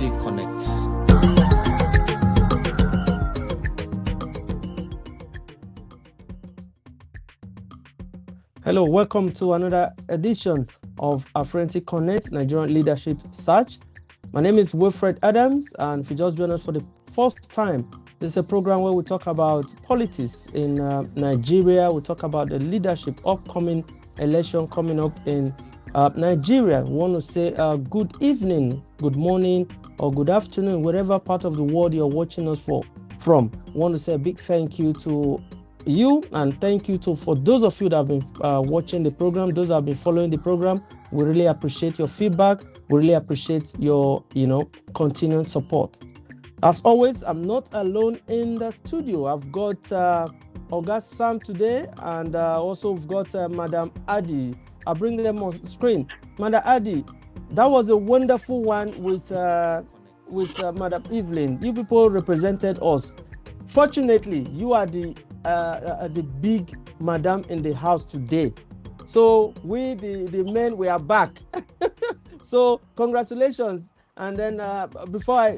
Afrinity Connect. Hello, welcome to another edition of Afrinity Connect, Nigerian Leadership Search. My name is Wilfred Adams, and if you just join us for the first time, this is a program where we talk about politics in Nigeria. We talk about the leadership, upcoming election coming up in Nigeria. We want to say good evening, good morning, or good afternoon, wherever part of the world you're watching us from. We want to say a big thank you to you, and thank you for those of you that have been watching the program, those that have been following the program. We really appreciate your feedback. We really appreciate your continued support. As always, I'm not alone in the studio. I've got Oga Sam today, and also we've got Madam Adi. I'll bring them on screen. Madam Adi, that was a wonderful one with Madam Evelyn. You people represented us. Fortunately, you are the big madam in the house today. So we, the men, we are back. So congratulations. And then before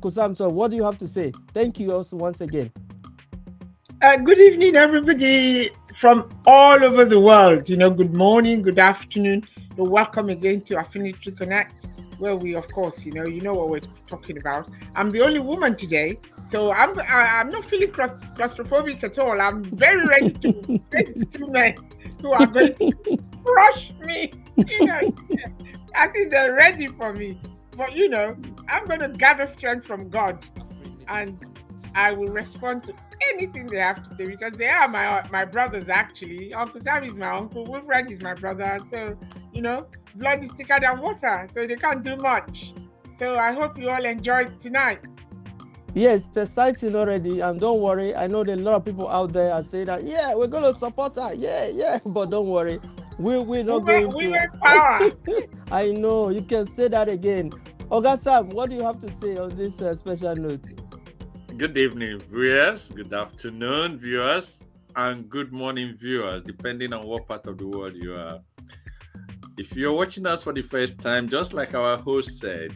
Kusam, so what do you have to say? Thank you also once again. Good evening, everybody from all over the world. Good morning, good afternoon. Welcome again to Affinity Connect, where we, of course, you know what we're talking about. I'm the only woman today, so I'm not feeling claustrophobic at all. I'm very ready to face two men who are going to crush me. I think they're ready for me. But I'm going to gather strength from God, and I will respond to anything they have to say, because they are my brothers, actually. Uncle Sam is my uncle, Wilfred is my brother. So, blood is thicker than water, so they can't do much. So I hope you all enjoy tonight. Yes, it's exciting already, and don't worry. I know there are a lot of people out there are saying that, yeah, we're going to support her. Yeah, but don't worry. We're not going to. Women power. I know, you can say that again. Oga Sam, what do you have to say on this special note? Good evening, viewers. Good afternoon, viewers. And good morning, viewers, depending on what part of the world you are. If you're watching us for the first time, just like our host said,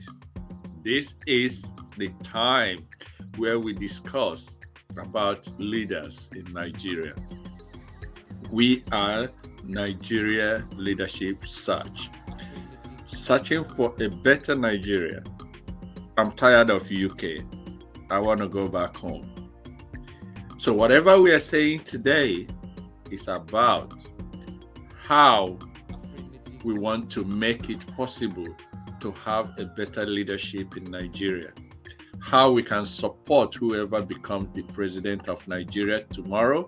this is the time where we discuss about leaders in Nigeria. We are Nigeria Leadership Search, searching for a better Nigeria. I'm tired of UK. I want to go back home. So whatever we are saying today is about how we want to make it possible to have a better leadership in Nigeria, how we can support whoever becomes the president of Nigeria tomorrow,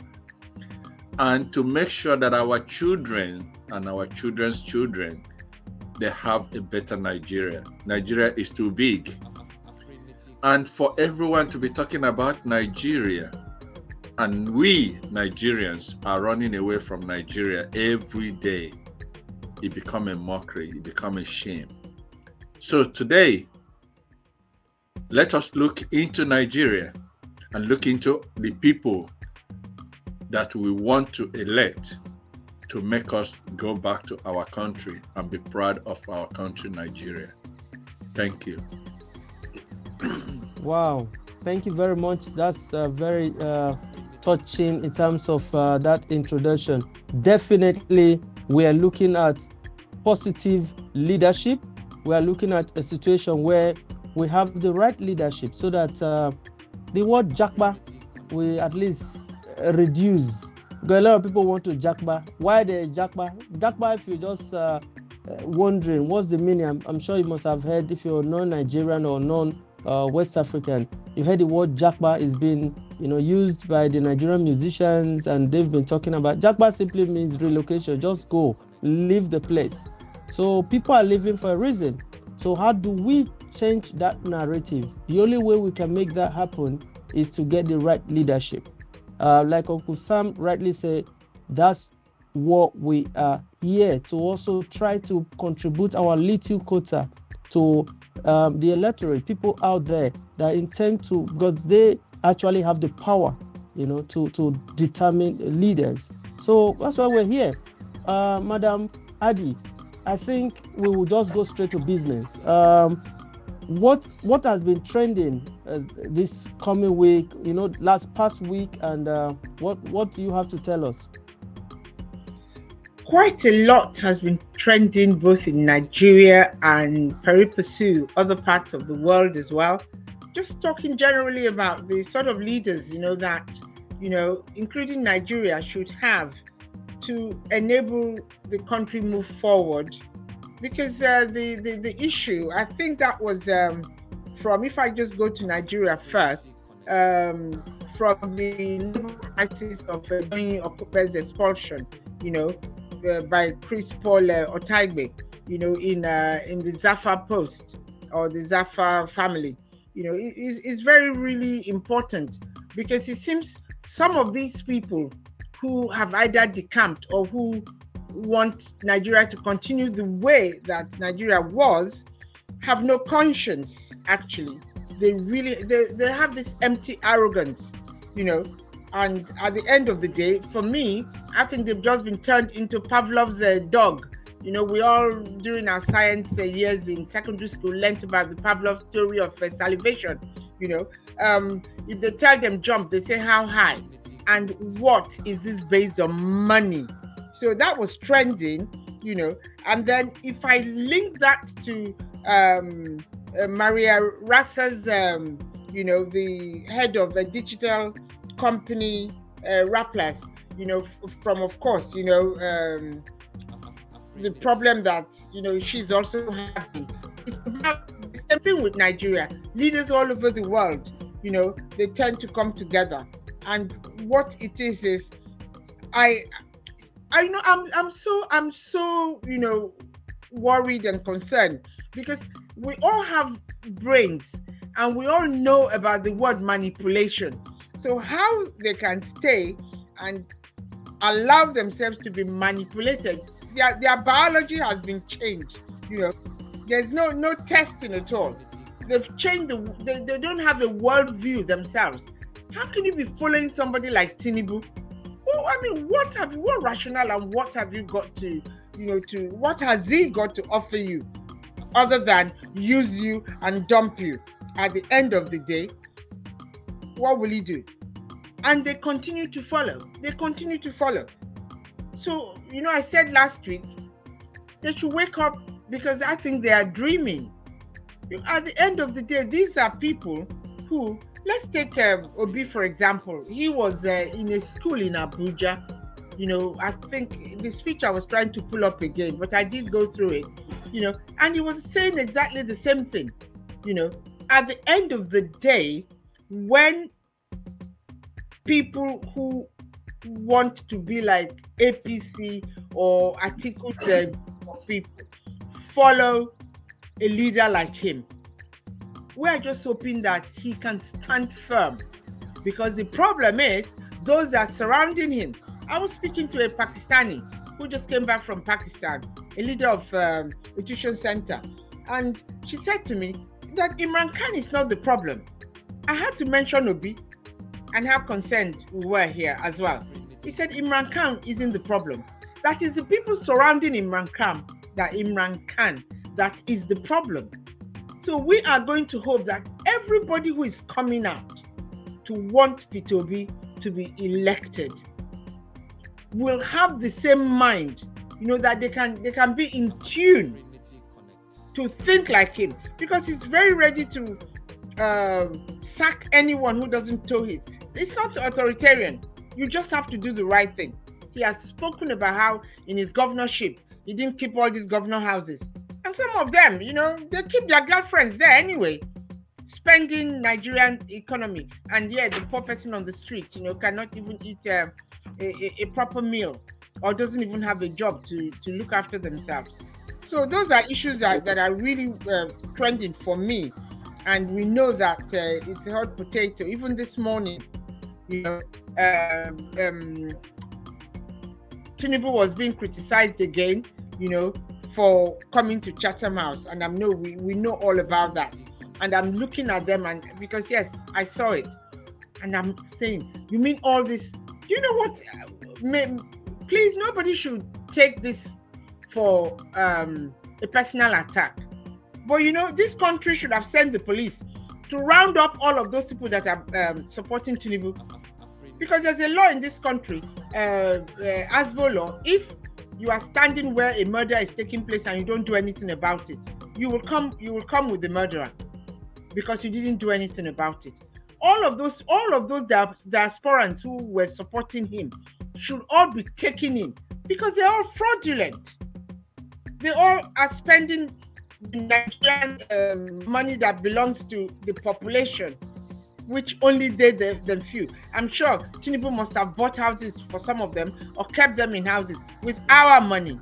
and to make sure that our children and our children's children, they have a better Nigeria. Nigeria is too big. And for everyone to be talking about Nigeria, and we Nigerians are running away from Nigeria every day, it becomes a mockery, it becomes a shame. So today, let us look into Nigeria and look into the people that we want to elect to make us go back to our country and be proud of our country, Nigeria. Thank you. Wow, thank you very much. That's very touching in terms of that introduction. Definitely, we are looking at positive leadership. We are looking at a situation where we have the right leadership so that the word Jakba will at least reduce. Because a lot of people want to Jakba. Why the Jakba? Jakba, if you're just wondering what's the meaning, I'm sure you must have heard, if you're non-Nigerian or non-West African, you heard the word Jakba is being used by the Nigerian musicians, and they've been talking about Jakba simply means relocation. Just go, leave the place. So people are leaving for a reason. So how do we change that narrative? The only way we can make that happen is to get the right leadership. Like Uncle Sam rightly said, that's what we are here to also try to contribute our little quota to the electorate, people out there that intend to, because they actually have the power, to determine leaders. So that's why we're here. Madam Adi, I think we will just go straight to business. what has been trending this coming week, past week, and what do you have to tell us? Quite a lot has been trending both in Nigeria and pari passu, other parts of the world as well. Just talking generally about the sort of leaders, that, including Nigeria, should have to enable the country move forward. Because the issue, I think that was from, if I just go to Nigeria first, from the crisis of Doyin Okupe's expulsion, by Chris Paul Otaigbe, in the Zafar Post or the Zafar family, it's very, really important, because it seems some of these people who have either decamped or who want Nigeria to continue the way that Nigeria was have no conscience. Actually, they have this empty arrogance, and at the end of the day, for me, I think they've just been turned into Pavlov's dog. We all, during our science years in secondary school, learned about the Pavlov story of salivation. If they tell them jump, they say how high, and what is this based on? Money. So that was trending, and then if I link that to Maria Rassa's, the head of a digital company, Rappler's, from, of course, the problem that, she's also having. It's about the same thing with Nigeria. Leaders all over the world, they tend to come together. And what it is I'm so worried and concerned, because we all have brains and we all know about the word manipulation. So how they can stay and allow themselves to be manipulated? Their biology has been changed. There's no testing at all. They've changed they don't have a worldview themselves. How can you be following somebody like Tinubu? Well, I mean, what rationale and what have you got to, what has he got to offer you other than use you and dump you? At the end of the day, what will he do? And they continue to follow. So, I said last week, they should wake up, because I think they are dreaming. At the end of the day, these are people who, let's take Obi, for example. He was in a school in Abuja. I think the speech I was trying to pull up again, but I did go through it, and he was saying exactly the same thing. At the end of the day, when people who want to be like APC or Atiku people follow a leader like him, we are just hoping that he can stand firm, because the problem is those that are surrounding him. I was speaking to a Pakistani who just came back from Pakistan, a leader of a tuition center, and she said to me that Imran Khan is not the problem. I had to mention Obi and how concerned we were here as well. He said Imran Khan isn't the problem. That is the people surrounding Imran Khan that is the problem. So we are going to hope that everybody who is coming out to want Peter Obi to be elected will have the same mind, that they can be in tune to think like him, because he's very ready to sack anyone who doesn't toe his. It's not authoritarian. You just have to do the right thing. He has spoken about how in his governorship he didn't keep all these governor houses. And some of them, they keep their girlfriends there anyway, spending Nigerian economy. And the poor person on the street, cannot even eat a proper meal, or doesn't even have a job to look after themselves. So those are issues that are really trending for me. And we know that it's a hot potato. Even this morning, Tinubu was being criticized again, for coming to Chatham House, and I know we know all about that. And I'm looking at them, and because yes, I saw it, and I'm saying, you mean all this? You know what? Please, nobody should take this for a personal attack. But this country should have sent the police to round up all of those people that are supporting Tinubu. Because there's a law in this country, ASBO law. If you are standing where a murder is taking place and you don't do anything about it, you will come with the murderer because you didn't do anything about it. All of those diasporans who were supporting him should all be taken in because they're all fraudulent. They all are spending Nigerian money that belongs to the population, which only them few. I'm sure Tinubu must have bought houses for some of them or kept them in houses with our money,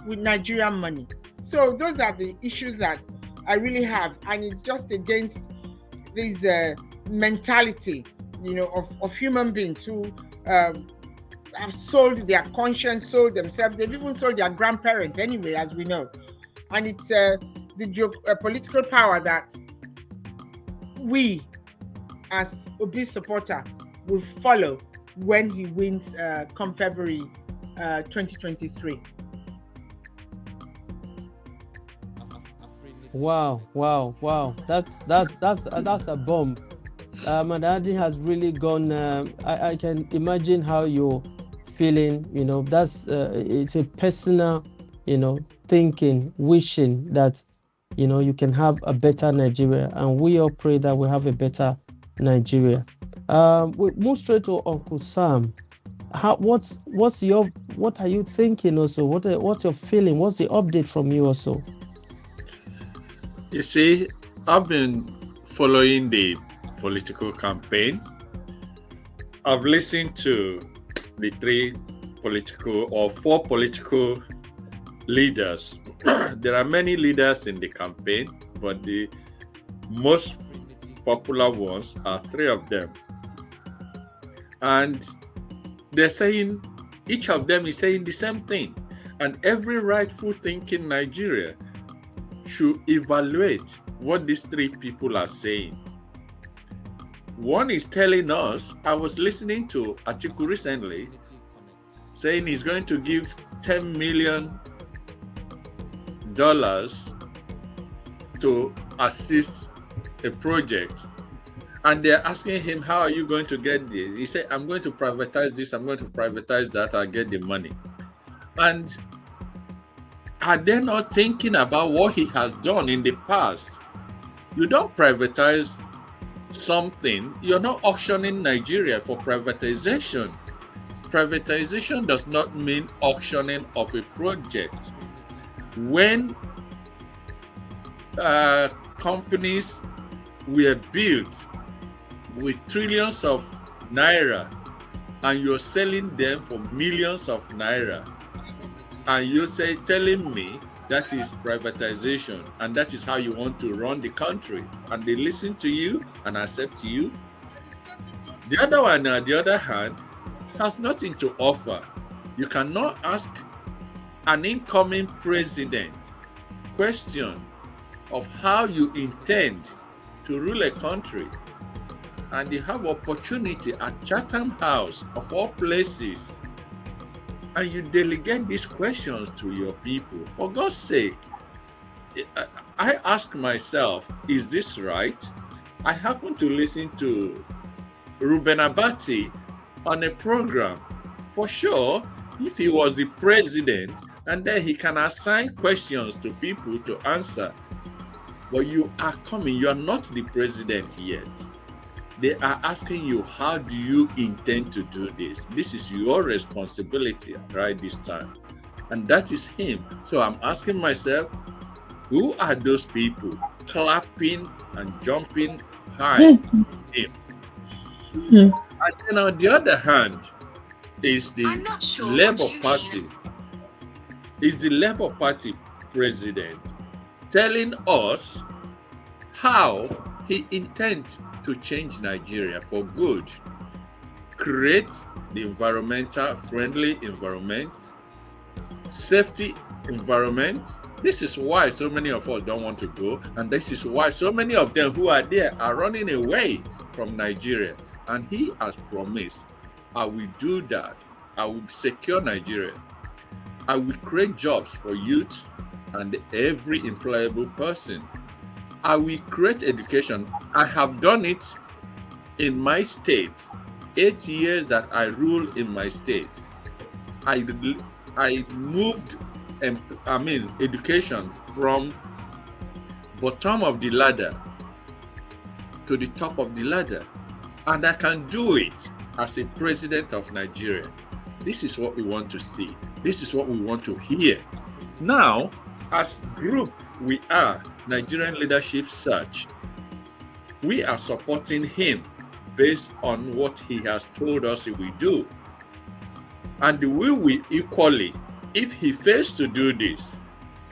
with Nigerian money. So those are the issues that I really have, and it's just against this mentality, of human beings who have sold their conscience, sold themselves. They've even sold their grandparents anyway, as we know. And it's the political power that we, as Obi's supporter, will follow when he wins come February 2023. Wow. That's a bomb. Madadi has really gone. I can imagine how you're feeling. That's it's a personal, thinking, wishing that you can have a better Nigeria, and we all pray that we have a better Nigeria. We move straight to Uncle Sam. What are you thinking also? What's your feeling? What's the update from you also? You see, I've been following the political campaign. I've listened to the four political leaders. There are many leaders in the campaign, but the most popular ones are three of them. And they're saying, each of them is saying the same thing. And every rightful thinking Nigeria should evaluate what these three people are saying. One is telling us, I was listening to Atiku recently, saying he's going to give $10 million to assist a project. And they're asking him, how are you going to get this? He said, I'm going to privatize this, I'm going to privatize that, I'll get the money. And are they not thinking about what he has done in the past? You don't privatize something, you're not auctioning Nigeria for privatization. Privatization does not mean auctioning of a project. When companies were built with trillions of naira and you're selling them for millions of naira, and you say, telling me that is privatization and that is how you want to run the country, and they listen to you and accept you. The other one, on the other hand, has nothing to offer. You cannot ask an incoming president question of how you intend to rule a country, and you have opportunity at Chatham House of all places, and you delegate these questions to your people. For God's sake, I ask myself, is this right? I happen to listen to Ruben Abati on a program. For sure, if he was the president, and then he can assign questions to people to answer. But you are coming, you are not the president yet. They are asking you, how do you intend to do this? This is your responsibility right this time. And that is him. So I'm asking myself, who are those people clapping and jumping high for him? And then on the other hand, is the Labour Party. Is the Labour Party president telling us how he intends to change Nigeria for good, create the environmental friendly environment, safety environment. This is why so many of us don't want to go, and this is why so many of them who are there are running away from Nigeria. And he has promised, I will do that. I will secure Nigeria. I will create jobs for youth and every employable person. I will create education. I have done it in my state. 8 years that I rule in my state, I moved, education from bottom of the ladder to the top of the ladder, and I can do it as a president of Nigeria. This is what we want to see. This is what we want to hear. Now, as group, we are Nigerian Leadership Search. We are supporting him based on what he has told us he will do. And we will equally, if he fails to do this,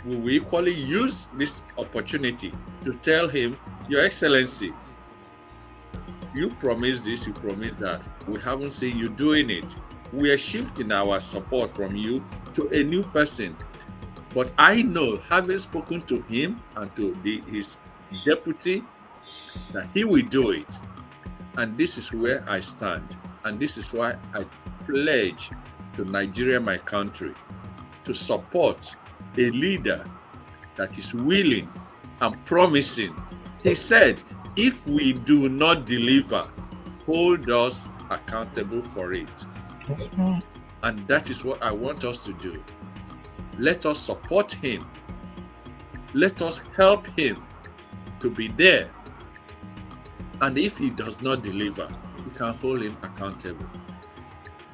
we will equally use this opportunity to tell him, Your Excellency, you promised this, you promised that. We haven't seen you doing it. We are shifting our support from you to a new person. But I know, having spoken to him and to his deputy, that he will do it. And this is where I stand. And this is why I pledge to Nigeria, my country, to support a leader that is willing and promising. He said, if we do not deliver, hold us accountable for it. Mhm. And that is what I want us to do. Let us support him. Let us help him to be there. And if he does not deliver, we can hold him accountable.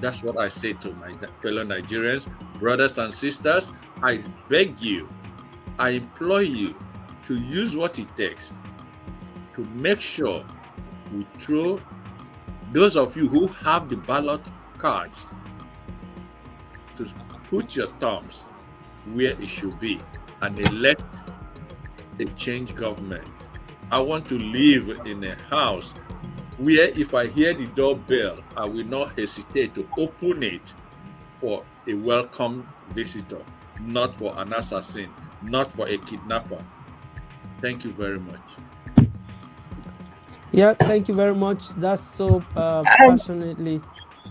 That's what I say to my fellow Nigerians, brothers and sisters. I beg you, I implore you to use what it takes to make sure we throw those of you who have the ballot cards to put your thumbs where it should be and elect a change government. I want to live in a house where if I hear the doorbell, I will not hesitate to open it for a welcome visitor, not for an assassin, not for a kidnapper. Thank you very much. Yeah, thank you very much. That's so passionately.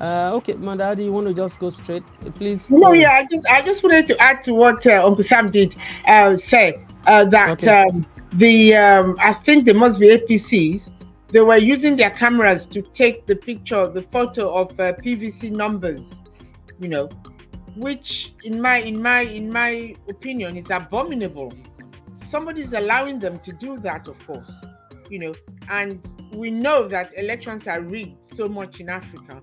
Okay, Madadi, you want to just go straight, please? No, go yeah, ahead. I just wanted to add to what Uncle Sam did say that Okay. I think there must be APCs. They were using their cameras to take the picture, the photo of PVC numbers, you know, which in my opinion is abominable. Somebody's allowing them to do that, of course, and we know that elections are rigged so much in Africa.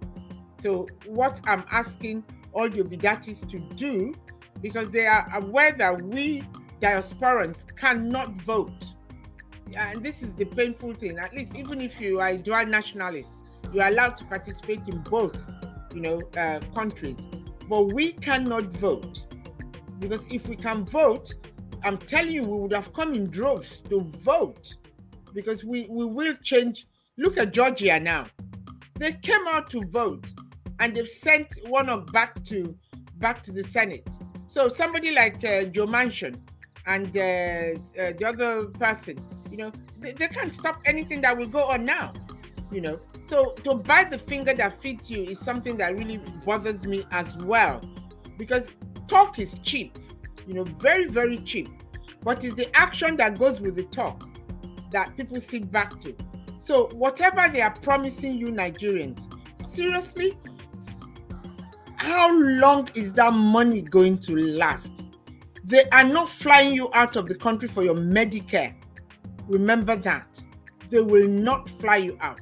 So what I'm asking all the Obidatis to do, because they are aware that we diasporans cannot vote. And this is the painful thing. At least even if you are a dual nationalist, you are allowed to participate in both, countries. But we cannot vote. Because if we can vote, I'm telling you, we would have come in droves to vote. Because we will change. Look at Georgia now. They came out to vote and they've sent one of back to the Senate. So somebody like Joe Manchin and the other person, they can't stop anything that will go on now. So to bite the finger that feeds you is something that really bothers me as well, because talk is cheap, very, very cheap. But it's the action that goes with the talk that people sit back to. So whatever they are promising you Nigerians, seriously, how long is that money going to last? They are not flying you out of the country for your Medicare. Remember that. They will not fly you out.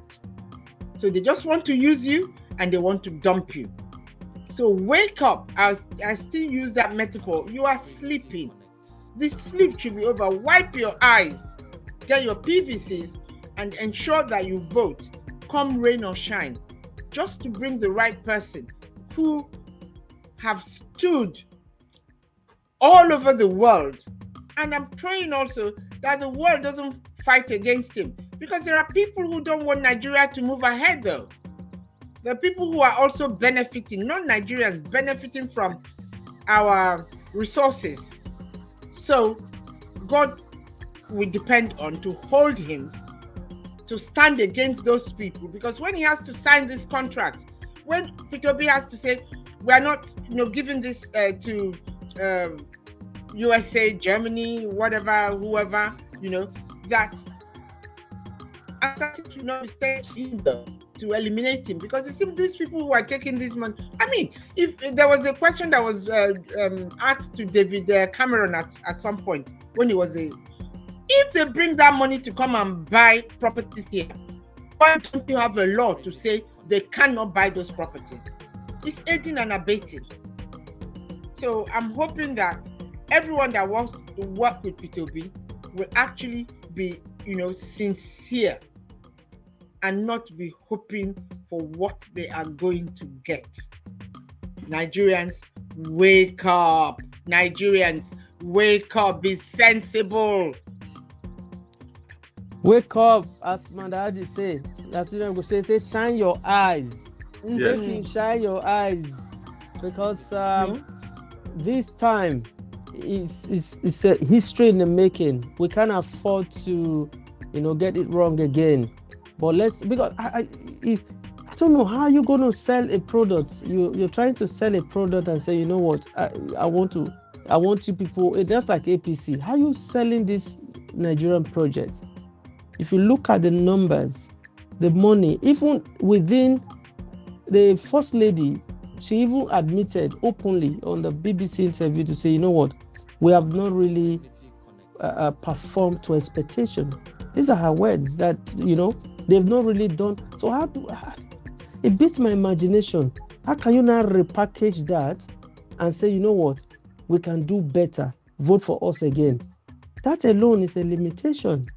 So they just want to use you and they want to dump you. So wake up. I still use that metaphor. You are sleeping. The sleep should be over. Wipe your eyes. Get your PVCs and ensure that you vote, come rain or shine, just to bring the right person who have stood all over the world. And I'm praying also that the world doesn't fight against him, because there are people who don't want Nigeria to move ahead though. There are people who are also benefiting, non-Nigerians benefiting from our resources. So God will depend on to hold him to stand against those people, because when he has to sign this contract, when Peter Obi has to say we are not giving this to USA, Germany, whatever, whoever, that Asante should not be sent in there to eliminate him, because it seems these people who are taking this money. I mean, if there was a question that was asked to David Cameron at some point when he was if they bring that money to come and buy properties here, why don't you have a law to say they cannot buy those properties? It's aiding and abetting. So I'm hoping that everyone that wants to work with P2B will actually be, sincere and not be hoping for what they are going to get. Nigerians, wake up. Nigerians, wake up. Be sensible. Wake up, as Mandadi say. As you know, say, shine your eyes. Yes. Shine your eyes, because this time is a history in the making. We can't afford to, get it wrong again. But because I don't know how you're going to sell a product. You're trying to sell a product and say, you know what, I want you people. It's just like APC. How are you selling this Nigerian project? If you look at the numbers, the money, even within the First Lady, she even admitted openly on the BBC interview to say, you know what, we have not really performed to expectation. These are her words that, they've not really done. So it beats my imagination. How can you now repackage that and say, you know what, we can do better, vote for us again? That alone is a limitation.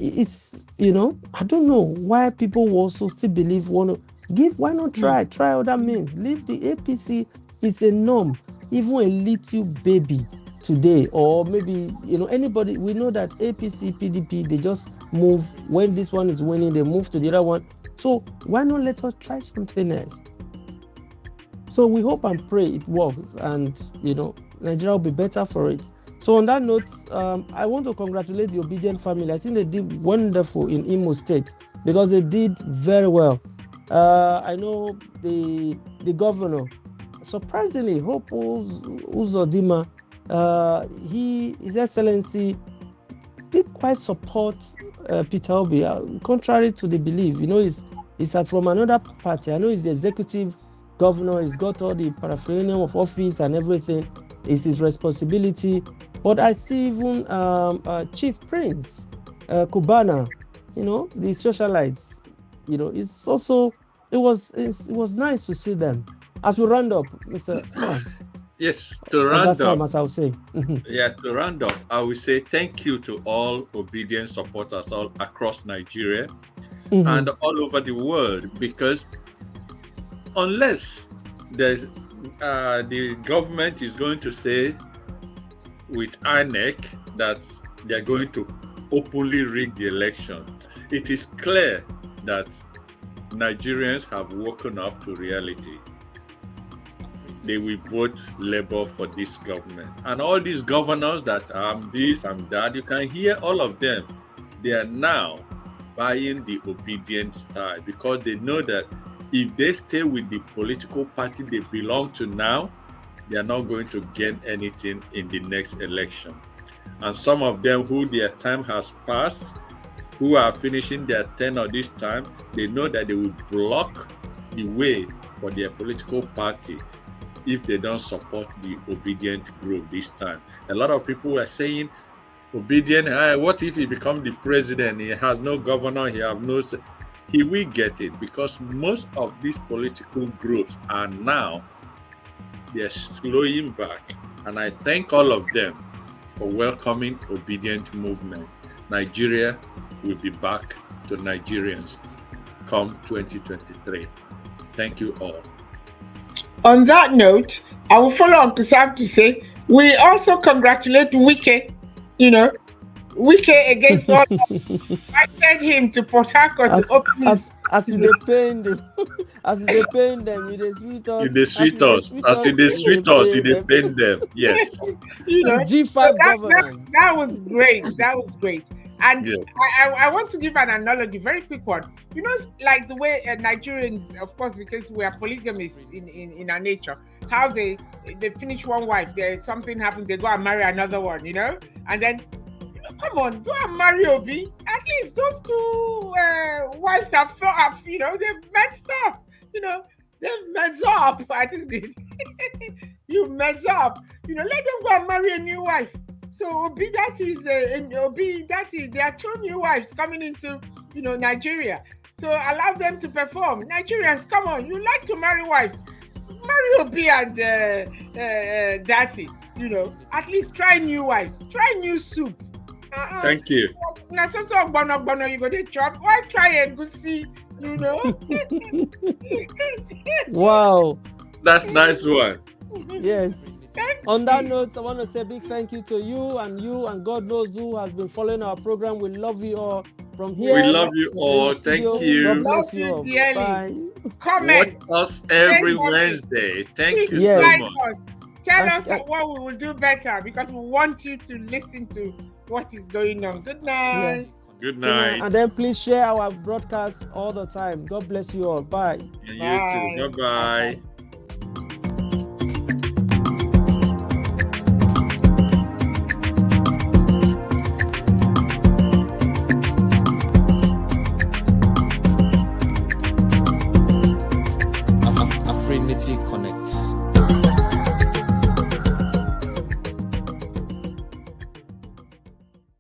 It's, I don't know why people will also still believe, why not try other means? Leave the APC is a norm. Even a little baby today, or maybe, anybody, we know that APC, PDP, they just move. When this one is winning, they move to the other one. So why not let us try something else? So we hope and pray it works, and, Nigeria will be better for it. So on that note, I want to congratulate the Obedient family. I think they did wonderful in Imo State, because they did very well. I know the governor, surprisingly, Hope Uzodinma, His Excellency did quite support Peter Obi, contrary to the belief. He's from another party. I know he's the executive governor. He's got all the paraphernalia of office and everything. It's his responsibility. But I see even Chief Prince Kubana, the socialites, it's also, it was nice to see them. As we round up, Mr. Yes, to round up, as I was saying. to round up, I will say thank you to all Obedient supporters all across Nigeria and all over the world, because unless there's the government is going to say with INEC that they're going to openly rig the election, it is clear that Nigerians have woken up to reality. They will vote Labour for this government. And all these governors that this, I'm that, you can hear all of them. They are now buying the Obedient style, because they know that if they stay with the political party they belong to now, they are not going to gain anything in the next election. And some of them who their time has passed, who are finishing their tenure this time, they know that they will block the way for their political party if they don't support the Obedient group this time. A lot of people are saying, Obedient, what if he becomes the president? He has no governor, he will get it, because most of these political groups are now, they're slowing back. And I thank all of them for welcoming Obedient movement. Nigeria will be back to Nigerians come 2023. Thank you all. On that note, I will follow on Kusam to say, we also congratulate Wike, Wike against all. I sent him to Port Harcourt to open his. As they paying them, they sweet us. They sweet us. They paying them. Yes. G5 governance. That was great. And yes. I want to give an analogy, very quick one. Like the way Nigerians, of course, because we are polygamists in our nature, how they finish one wife, something happens, they go and marry another one, and then Come on, go and marry Obi. At least those two wives have, they've messed up. They've messed up. I think you mess up. Let them go and marry a new wife. So Obi, there are two new wives coming into, Nigeria. So allow them to perform. Nigerians, come on, you like to marry wives. Marry Obi and Dati. At least try new wives. Try new soup. Thank you. Now, so you go to chop. Why try a goosey? Wow. That's nice one. Yes. On that note, I want to say a big thank you to you and God knows who has been following our program. We love you all from here. We love you all. Thank you. God bless Love you you all. dearly. Bye. Comment. Watch us every Thank you. Wednesday. Thank you Yes. so Like much. us. Tell us what we will do better because we want you to listen to what is going on. Good night. Yes. Good night. And then please share our broadcast all the time. God bless you all. Bye. And Bye. you too. Bye-bye. Afrinity Connect.